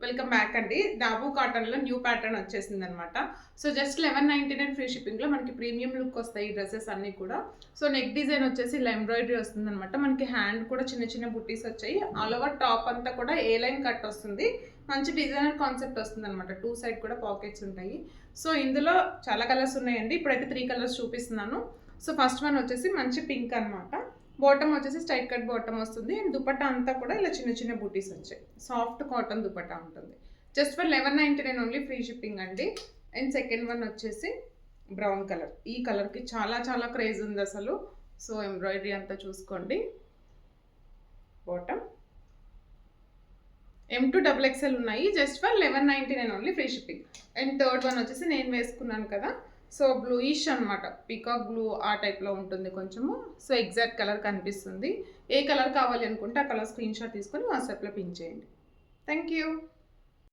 Welcome back అండి. డాబు కాటన్లో new pattern వచ్చేసింది అనమాట. సో జస్ట్ 1199 ఫ్రీ షిప్పింగ్లో మనకి ప్రీమియం లుక్ వస్తాయి ఈ డ్రెస్సెస్ అన్నీ కూడా. సో నెక్ డిజైన్ వచ్చేసి ఇలా ఎంబ్రాయిడరీ వస్తుంది అనమాట. మనకి హ్యాండ్ కూడా చిన్న చిన్న బుట్టీస్ వచ్చాయి. ఆల్ ఓవర్ టాప్ అంతా కూడా ఏ లైన్ కట్ వస్తుంది. మంచి డిజైనర్ కాన్సెప్ట్ వస్తుంది అనమాట. 2 సైడ్ కూడా పాకెట్స్ ఉంటాయి. సో ఇందులో చాలా కలర్స్ ఉన్నాయండి. ఇప్పుడైతే 3 కలర్స్ చూపిస్తున్నాను. సో ఫస్ట్ వన్ వచ్చేసి మంచి పింక్ అనమాట. బాటమ్ వచ్చేసి స్ట్రైట్ కట్ బాటమ్ వస్తుంది. అండ్ దుపట్టా అంతా కూడా ఇలా చిన్న చిన్న బూటీస్ వచ్చాయి. సాఫ్ట్ కాటన్ దుపట్టా ఉంటుంది. Just for 1199 only free shipping అండి. అండ్ సెకండ్ వన్ వచ్చేసి బ్రౌన్ కలర్. ఈ కలర్కి చాలా చాలా క్రేజ్ ఉంది అసలు. సో ఎంబ్రాయిడరీ అంతా చూసుకోండి. బాటమ్ M2 XXL ఉన్నాయి. Just for 1199 only free shipping. And third one వచ్చేసి నేను వేసుకున్నాను కదా, సో బ్లూయిష్ అనమాట. పీకాక్ బ్లూ ఆ టైప్లో ఉంటుంది కొంచెము. సో ఎగ్జాక్ట్ కలర్ కనిపిస్తుంది. ఏ కలర్ కావాలి అనుకుంటే ఆ కలర్ స్క్రీన్ షాట్ తీసుకొని వాట్సాప్లో పిన్ చేయండి. Thank you.